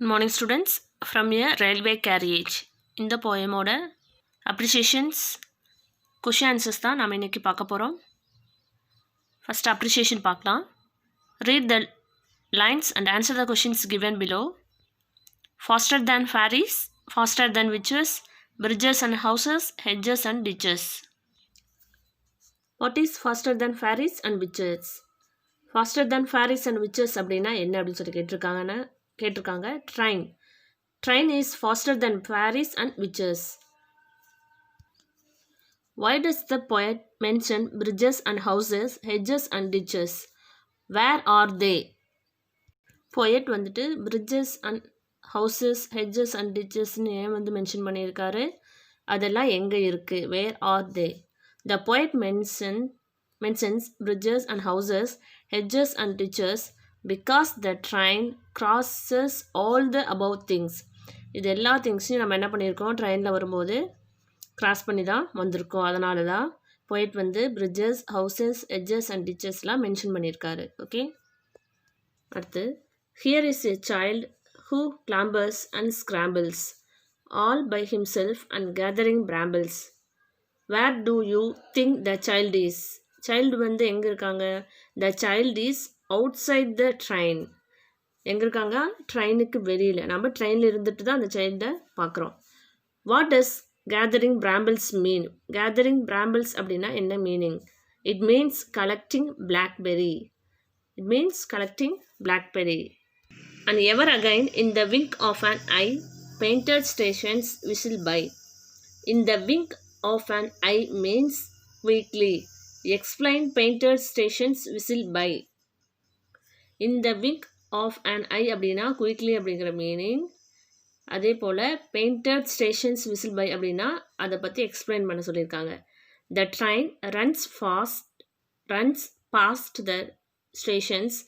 Good morning students from a railway carriage. இந்த போயமோட appreciations question answers தான் நாம் இன்றைக்கி பார்க்க போகிறோம். ஃபஸ்ட் அப்ரிசியேஷன் பார்க்கலாம். Read the lines and answer the questions given below. Faster than ferries, faster than witches, bridges and houses, hedges and ditches. What is faster than ferries and witches? Faster than ferries and witches அப்படின்னா என்ன அப்படின்னு சொல்லி கேட்டிருக்காங்க. Train is faster than ferries and witches. Why does the poet mention bridges and houses, hedges and ditches? Where are they? Poet வந்துட்டு bridges and houses, hedges and ditchesன்னு ஏன் வந்து mention பண்ணியிருக்காரு? அதெல்லாம் எங்கே இருக்குது? Where are they? The poet mentions bridges and houses, hedges and ditches because the train crosses all the above things. இது எல்லா திங்ஸையும் நம்ம என்ன பண்ணியிருக்கோம், ட்ரெயினில் வரும்போது கிராஸ் பண்ணி தான் வந்திருக்கோம். அதனால தான் போயிட் வந்து பிரிட்ஜஸ், ஹவுசஸ், எட்ஜஸ் அண்ட் டிச்சஸ்லாம் மென்ஷன் பண்ணியிருக்காரு. ஓகே, அடுத்து here is a child who clambers and scrambles all by himself and gathering brambles. Where do you think the child is? Child வந்து எங்கே இருக்காங்க? த சைல்ட் இஸ் அவுட் சைட் the train. எங்கே இருக்காங்க? ட்ரெயினுக்கு வெளியில். நம்ம ட்ரெயினில் இருந்துட்டு தான் அந்த சைல்டை பார்க்குறோம். What does gathering brambles mean? Gathering brambles அப்படின்னா என்ன meaning? It means collecting blackberry. It means collecting blackberry. And ever again in the wink of an eye painted stations whistle by. In the wink of an eye means quickly. Explain painted stations whistle by. In the wink of an eye அப்படின்னா quickly அப்படிங்கிற meaning. அதே போல் painted stations whistle by அப்படின்னா அதை பற்றி explain பண்ண சொல்லியிருக்காங்க. த train runs past the stations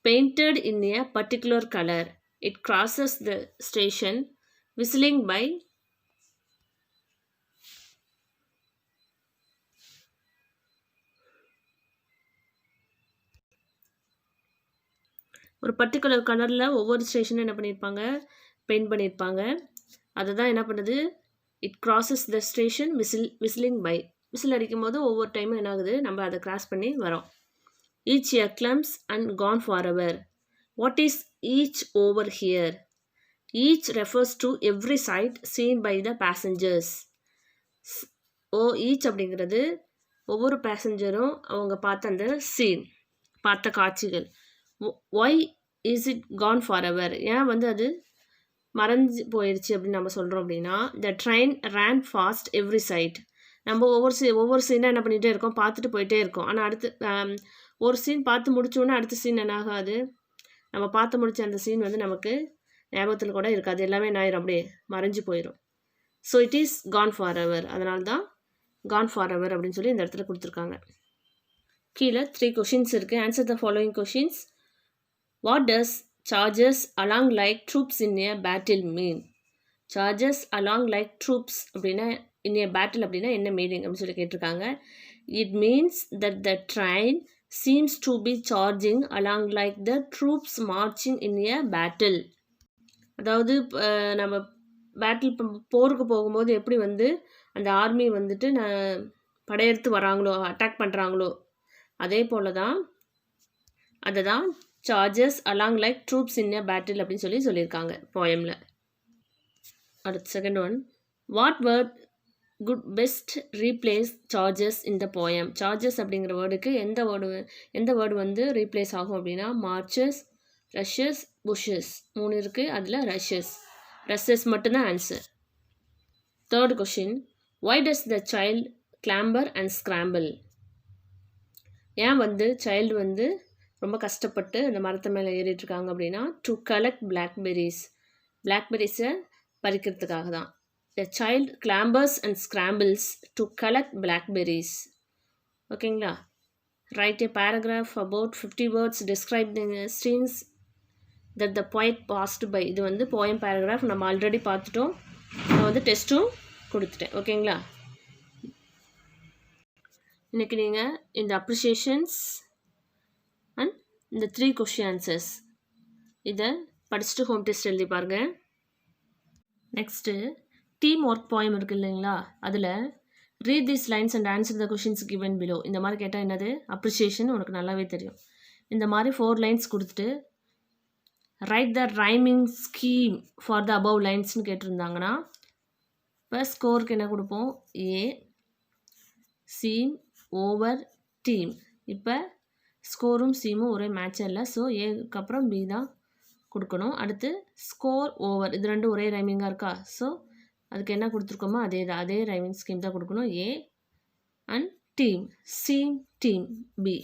painted in a particular colour. It crosses the station whistling by. ஒரு பர்டிகுலர் கலரில் ஒவ்வொரு ஸ்டேஷனும் என்ன பண்ணியிருப்பாங்க, பெயிண்ட் பண்ணியிருப்பாங்க. அதை தான் என்ன பண்ணுது, it crosses the station whistling by. Whistle அடிக்கும் போது ஒவ்வொரு டைமும் என்ன ஆகுது, நம்ம அதை கிராஸ் பண்ணி வரோம். Each a glimpse and gone for ever. What is each over here? Each refers to every sight seen by the passengers. Each அப்படிங்கிறது ஒவ்வொரு பேசஞ்சரும் அவங்க பார்த்த அந்த சீன், பார்த்த காட்சிகள். Why is it gone for ever? ஏன் வந்து அது மறைஞ்சு போயிடுச்சு அப்படின்னு நம்ம சொல்கிறோம் அப்படின்னா, the train ran fast every sight. நம்ம ஒவ்வொரு சீனாக என்ன பண்ணிகிட்டே இருக்கோம், பார்த்துட்டு போயிட்டே இருக்கோம். ஆனால் அடுத்து ஒரு சீன் பார்த்து முடிச்சோன்னா அடுத்த சீன் என்ன ஆகாது, நம்ம பார்த்து முடித்த அந்த சீன் வந்து நமக்கு ஞாபகத்தில் கூட இருக்காது. எல்லாமே என்ன ஆயிரும், அப்படியே மறைஞ்சு போயிடும். So it is gone for ever. அதனால தான் கான் ஃபார் எவர் அப்படின்னு சொல்லி இந்த இடத்துல கொடுத்துருக்காங்க. கீழே 3 கொஷின்ஸ் இருக்குது. Answer the following questions. What does charges along like troops in a battle mean? Charges along like troops அப்படின்னா in a battle அப்படின்னா என்ன மீனிங் அப்படின்னு சொல்லி கேட்டிருக்காங்க. It means that the train seems to be charging along like the troops marching in a battle. அதாவது நம்ம battle போருக்கு போகும்போது எப்படி வந்து அந்த ஆர்மி வந்துட்டு படையெடுத்து வராங்களோ, அட்டாக் பண்ணுறாங்களோ, அதே போல் தான் அதை தான் சார்ஜஸ் அலாங் லைக் ட்ரூப்ஸ் இன் எ பேட்டில் அப்படின்னு சொல்லியிருக்காங்க போயமில். அடுத்த second one. What word good best replace charges in the poem? Charges அப்படிங்கிற வேர்டுக்கு எந்த வேர்டு வந்து ரீப்ளேஸ் ஆகும் அப்படின்னா, மார்ச்சஸ், ரஷ்யஸ், புஷஸ் 3 இருக்குது. அதில் ரஷ்யஸ் மட்டும்தான் answer. Third question. Why does the child clamber and scramble? ஏன் வந்து சைல்டு வந்து ரொம்ப கஷ்டப்பட்டு அந்த மரத்து மேலே ஏறிட்டுருக்காங்க அப்படின்னா, டு கலெக்ட் பிளாக்பெரிஸை பறிக்கிறதுக்காக தான். The child clambers and scrambles to collect blackberries. ஓகேங்களா? Write a paragraph about 50 words describe the scenes that the poet passed by. இது வந்து போயம் பேராகிராஃப் நம்ம ஆல்ரெடி பார்த்துட்டோம். நான் வந்து டெஸ்ட்டும் கொடுத்துட்டேன். ஓகேங்களா? இன்றைக்கி நீங்கள் இந்த அப்ரிஷியேஷன்ஸ் அண்ட் இந்த 3 கொஷின் ஆன்சர்ஸ் இதை படிச்சுட்டு ஹோம் டெஸ்ட் எழுதி பாருங்க. நெக்ஸ்ட்டு டீம் ஒர்க் போயம் இருக்குது இல்லைங்களா, அதில் read these lines and answer the questions given below. இந்த மாதிரி கேட்டால் என்னது அப்ரிஷியேஷன் உனக்கு நல்லாவே தெரியும். இந்த மாதிரி 4 லைன்ஸ் கொடுத்துட்டு write the rhyming scheme for the above லைன்ஸ்னு கேட்டிருந்தாங்கன்னா இப்போ ஸ்கோருக்கு என்ன கொடுப்போம், ஏ சீம் ஓவர் டீம். இப்போ ஸ்கோரும் சீமும் ஒரே மேட்சாக இல்லை, ஸோ ஏக்கு அப்புறம் பி தான் கொடுக்கணும். அடுத்து ஸ்கோர் ஓவர், இது ரெண்டும் ஒரே ரைமிங்காக இருக்கா, ஸோ அதுக்கு என்ன கொடுத்துருக்கோமோ அதே தான், அதே ரைமிங் ஸ்கீம் தான் கொடுக்கணும். A and team, seem team B.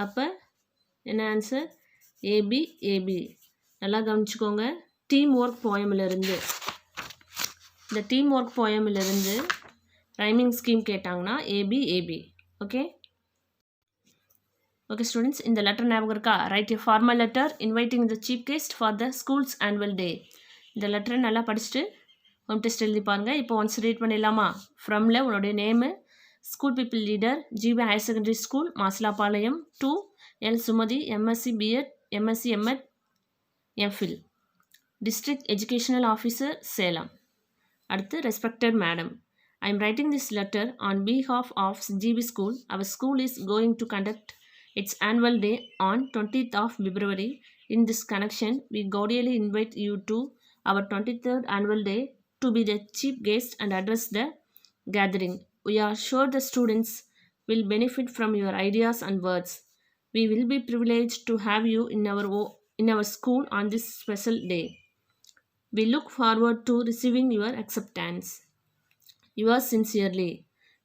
அப்போ என்ன ஆன்சர், ஏபி ஏபி. நல்லா கவனிச்சுக்கோங்க. டீம் ஒர்க் போயமிலிருந்து, இந்த டீம் ஒர்க் போயமிலிருந்து ரைமிங் ஸ்கீம் கேட்டாங்கன்னா A B A B. Okay okay students, இந்த லெட்டர் ஞாபகம் இருக்கா, write a formal letter inviting the chief guest for the school's annual day. இந்த லெட்டரை நல்லா படிச்சுட்டு ஹோம் டெஸ்ட் எழுதி பாருங்க. இப்போ ஒன்ஸ் ரீட் பண்ணிடலாமா. ஃப்ரம்ல உன்னுடைய name, school people leader, GB higher secondary school Masilapalayam, 2 L Sumathi, MSc BEd, MSc MEd, MPhil, district educational officer Salem. அடுத்து respected madam, I am writing this letter on behalf of GB School. Our school is going to conduct its annual day on 20th of February. In this connection, we cordially invite you to our 23rd annual day to be the chief guest and address the gathering. We are sure the students will benefit from your ideas and words. We will be privileged to have you in our school on this special day. We look forward to receiving your acceptance. Your sincerely,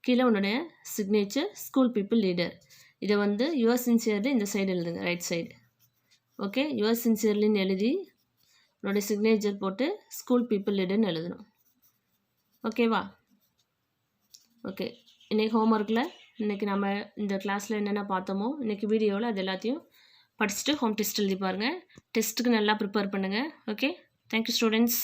கீழே உன்னுடைய signature, school people leader. இதை வந்து your sincerely இந்த side எழுதுங்க, right side. Okay, your சின்சியர்லின்னு எழுதி உன்னுடைய signature போட்டு school people லீடர்னு எழுதணும். ஓகேவா? ஓகே, இன்றைக்கி ஹோம்ஒர்க்கில் இன்றைக்கி நம்ம இந்த கிளாஸில் என்னென்ன பார்த்தோமோ இன்றைக்கி வீடியோவில் அது எல்லாத்தையும் படிச்சுட்டு ஹோம் டெஸ்ட் எழுதி பாருங்கள். டெஸ்ட்டுக்கு நல்லா ப்ரிப்பேர் பண்ணுங்கள். Okay, thank you students.